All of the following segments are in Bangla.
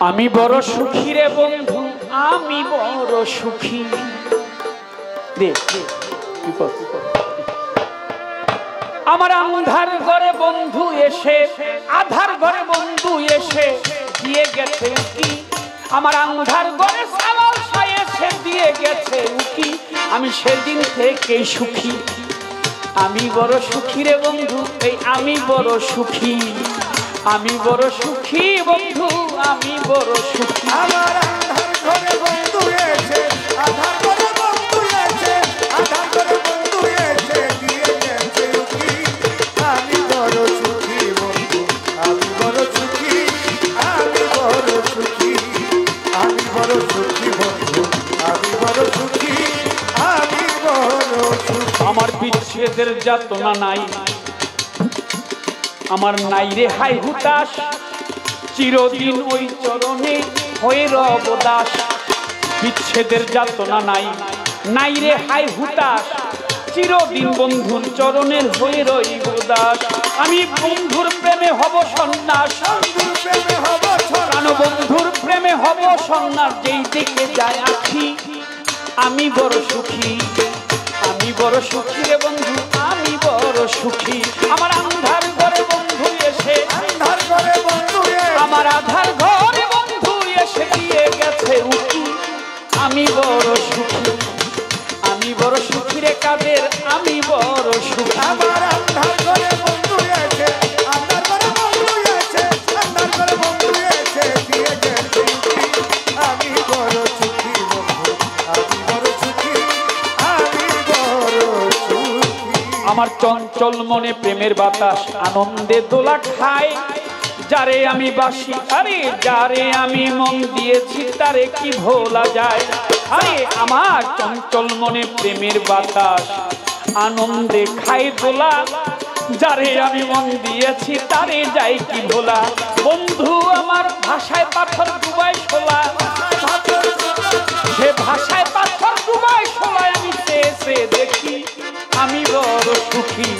আমি বড় সুখী রে বন্ধু, আমি বড় সুখী রে। আমার আন্ধার ঘরে বন্ধু এসে, আধার ঘরে বন্ধু এসে দিয়ে গেছে উকি। আমার আন্ধার ঘরে সালাল ছায় এসে দিয়ে গেছে উকি। আমি সেদিন থেকেই সুখী, আমি বড় সুখী রে বন্ধু, এই আমি বড় সুখী, আমি বড় সুখী বন্ধু, আমি বড় সুখী। আমার আন্ধার ঘরে বন্ধু এসে, আধার ঘরে বন্ধু এসে, আধার ঘরে বন্ধু এসে দিয়ে গেছে উকি। আমি বড় সুখী বন্ধু, আমি বড় সুখী, আমি বড় সুখী, আমি বড় সুখী বন্ধু, আমি বড় সুখী, আমি বড় সুখী। আমার বিচ্ছেদের যাতনা নাই, আমার নাই রে হাই হুতাশ, চিরদিন ওই চরণে হয়ে রব দাস। বিচ্ছেদের যাতনা নাই, নাই রে হাই হুতাশ, চিরদিন বন্ধুর চরণের হয়ে রইব দাস। আমি বন্ধুর প্রেমে হব সন্ন্যাস, বন্ধুর প্রেমে হব প্রাণ বন্ধুর প্রেমে হব সন্ন্যাস, যেই দিকে যায় আখি। আমি বড় সুখী, আমি বড় সুখী রে বন্ধু, আমি বড় সুখী। আমার আন্ধার ঘরে বন্ধু এসে, আন্ধার ঘরে বন্ধু আমার আধার ঘরে বন্ধু এসে দিয়ে গেছে উকি। আমি বড় সুখী, আমি বড় সুখী রে কাদের, আমি বড় সুখী। আমার আন্ধার ঘরে বন্ধু এসে, আন্ধার ঘরে বন্ধু এসে, আন্ধার ঘরে বন্ধু এসে দিয়ে গেছে উকি। আমি বড় সুখী বন্ধু, আমি বড় সুখী, আমি বড় সুখী। আমার চঞ্চল মনে প্রেমের বাতাস আনন্দে দোলা খায়, যারে আমি বাসি, আরে যারে আমি মন দিয়েছি তারে কি ভোলা যায়। আরে আমার চঞ্চল মনে প্রেমের বাতাস আনন্দে খায় দোলা, যারে আমি মন দিয়েছি তারে যাই কি ভোলা। বন্ধু আমার ভাষায় পাথর ডুবাই শোলা, সে ভাষায় পাথর ডুবাই শোলায় আমি চেয়ে দেখি। আমি বড় সুখী,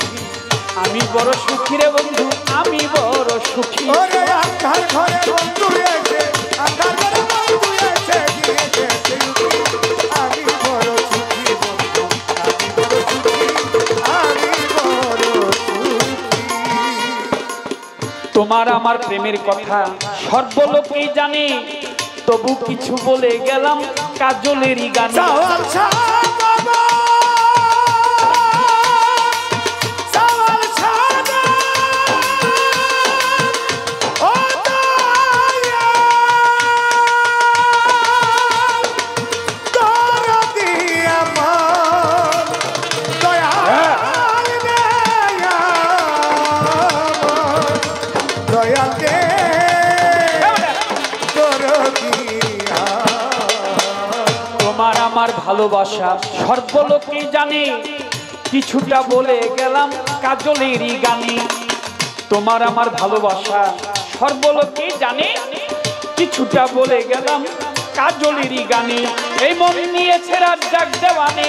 আমি বড় সুখী রে বন্ধু, আমি বড় সুখী। ওরে আন্ধার ঘরে বন্ধু এসে, আন্ধার ঘরে বন্ধু এসে দিয়ে গেছে উকি। আমি বড় সুখী বন্ধু, আমি বড় সুখী, আমি বড় সুখী। তোমার আমার প্রেমের কথা সর্বলোকেই জানে, তবু কিছু বলে গেলাম কাজলেরই গানে। সওয়াল শাহ বাবা, সওয়াল শাহ ও দয়া, দরদি আমার, দয়াল দয়া আমার, দয়াল দে দরদি। তোমার আমার ভালোবাসা সর্বলোকেই জানে, কিছুটা বলে গেলাম কাজলেরই গানে। তোমার আমার ভালোবাসা সর্বলোকেই জানে, কিছুটা বলে গেলাম কাজলেরই গানে। এই মন নিয়েছে রাজ্জাক দেওয়ানে,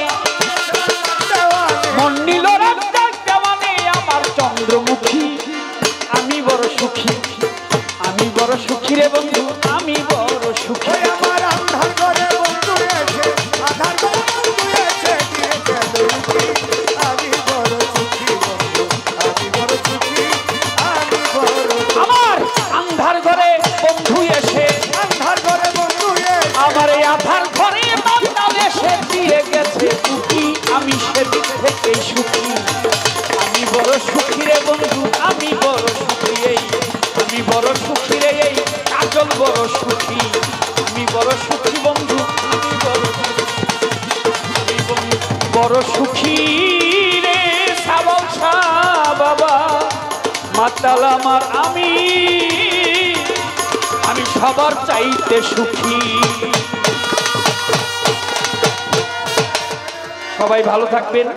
মন নিল রাজ্জাক দেওয়ানে আমার চন্দ্রমুখী। আমি বড় সুখী, আমি বড় সুখী রে বন্ধু, আমি বড় সুখী। আমার আন্ধার ঘরে বন্ধু এসে, আধার ঘরে বন্ধু এসে দিয়ে গেল উকি। আমি বড় সুখী বন্ধু, আমি বড় সুখী, আমি বড় সুখী। আমার আন্ধার ঘরে বন্ধু এসে, আন্ধার ঘরে বন্ধু এসে, আমার এই আধার ঘরে বান্দাল এসে দিয়ে গেছে উকি। আমি সেদিক থেকেই সুখী, আমি বড় সুখী রে বন্ধু, আমি বড় সুখী। এই আমি বড় সুখী রে, এই কাজল বড় সুখী। আমি বড় সুখী বন্ধু, আমি বড় সুখী, আমি বড় সুখী রে। সাওয়াল শাহ বাবা মাতাল আমার, আমি আমি সবার চাইতে সুখী। সবাই ভালো থাকবেন।